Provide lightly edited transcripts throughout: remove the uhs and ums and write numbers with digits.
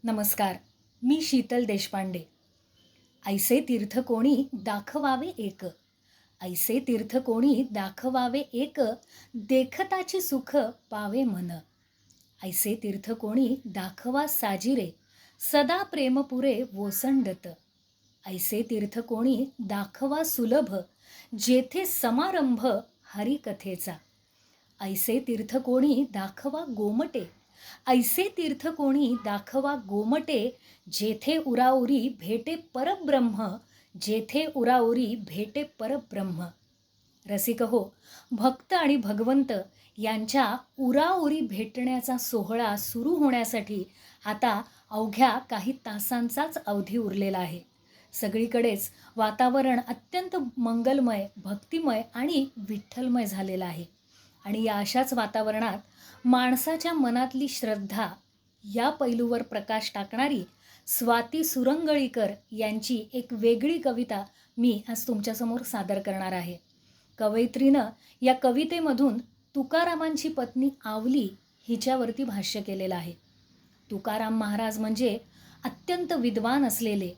नमस्कार. मी शीतल देशपांडे. ऐसे तीर्थ कोणी दाखवावे एक, ऐसे तीर्थ कोणी दाखवावे एक, देखताची सुख पावे मन. ऐसे तीर्थ कोणी दाखवा साजिरे, सदा प्रेमपुरे ओसंडत. ऐसे तीर्थ कोणी दाखवा सुलभ, जेथे समारंभ हरिकथेचा. ऐसे तीर्थ कोणी दाखवा गोमटे, ऐसे तीर्थ कोणी दाखवा गोमटे, जेथे उराउरी भेटे परब्रह्म, जेथे उराउरी भेटे परब्रह्म. रसिक हो, भक्त आणि भगवंत यांच्या उराउरी भेटण्याचा सोहळा सुरू होण्यासाठी आता अवघ्या काही तासांचाच अवधी उरलेला आहे. सगळीकडेच वातावरण अत्यंत मंगलमय, भक्तिमय आणि विठ्ठलमय झालेलं आहे. आणि या अशाच वातावरणात माणसाच्या मनातली श्रद्धा या पैलूवर प्रकाश टाकणारी स्वाती सुरंगळीकर यांची एक वेगळी कविता मी आज तुमच्यासमोर सादर करणार आहे. कवयित्रीनं या कवितेमधून तुकारामांची पत्नी आवली हिच्यावरती भाष्य केलेलं आहे. तुकाराम महाराज म्हणजे अत्यंत विद्वान असलेले,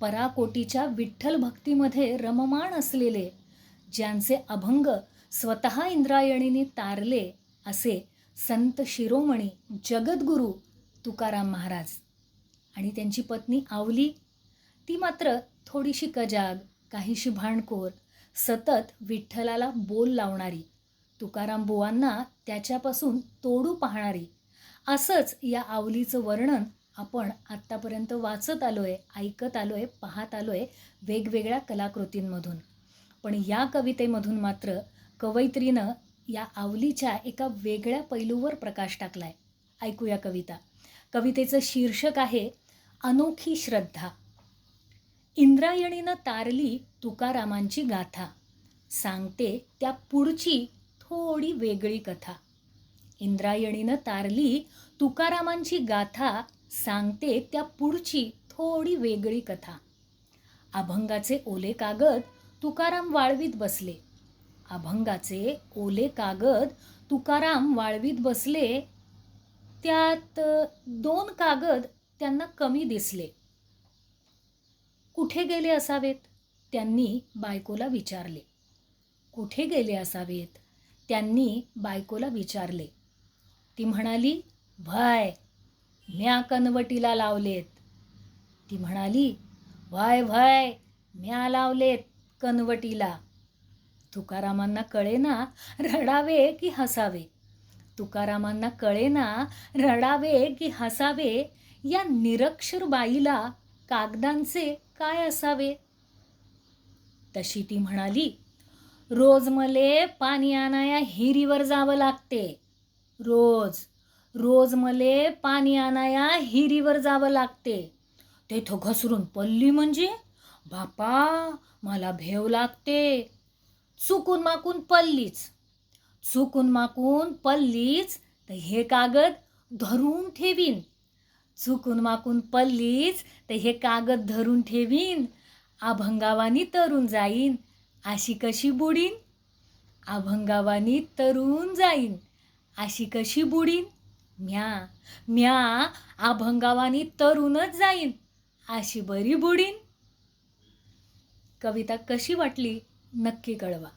पराकोटीच्या विठ्ठल भक्तीमध्ये रममाण असलेले, ज्यांचे अभंग स्वतः इंद्रायणीने तारले असे संत शिरोमणी जगद्गुरू तुकाराम महाराज. आणि त्यांची पत्नी आवली, ती मात्र थोडीशी कजाग, काहीशी भांडखोर, सतत विठ्ठलाला बोल लावणारी, तुकाराम बुवांना त्याच्यापासून तोडू पाहणारी. असंच या आवलीचं वर्णन आपण आत्तापर्यंत वाचत आलोय, ऐकत आलोय, पाहत आलोय वेगवेगळ्या कलाकृतींमधून. पण या कवितेमधून मात्र कवयित्रीनं या आवलीच्या एका वेगळ्या पैलूवर प्रकाश टाकलाय. ऐकूया कविता. कवितेचं शीर्षक आहे अनोखी श्रद्धा. इंद्रायणीनं तारली तुकारामांची गाथा, सांगते त्या पुढची थोडी वेगळी कथा. इंद्रायणीनं तारली तुकारामांची गाथा, सांगते त्या पुढची थोडी वेगळी कथा. अभंगाचे ओले कागद तुकाराम वाळवीत बसले, अभंगाचे ओले कागद तुकाराम वाळवीत बसले. त्यात 2 कागद त्यांना कमी दिसले. कुठे गेले असावेत त्यांनी बायकोला विचारले. कुठे गेले असावेत त्यांनी बायकोला विचारले. ती म्हणाली, "व्हाय, म्या कनवटीला लावलेत." ती म्हणाली, "व्हाय व्हाय, म्या लावलेत कनवटीला." तुकारामांना कळेना रडावे की हसावे, तुकारामांना कळेना रडावे की हसावे. या निरक्षर बाईला कागदांचे काय असावे. तशी ती म्हणाली, "रोज मले पाणी आणाया हिरीवर जावं लागते, रोज रोज मले पाणी आणाया हिरीवर जावं लागते. तेथं घसरून पडली म्हणजे बापा मला भेव लागते. चुकून माकून पडलीच, चुकून माकून पडलीच तर हे कागद धरून ठेवीन, चुकून माकून पडलीच तर हे कागद धरून ठेवीन. अभंगावानी तरून जाईन, अशी कशी बुडीन, अभंगावानी तरून जाईन, अशी कशी बुडीन. म्या म्या अभंगावानी तरूनच जाईन, अशी बरी बुडीन." कविता कशी वाटली नक्की कळवा.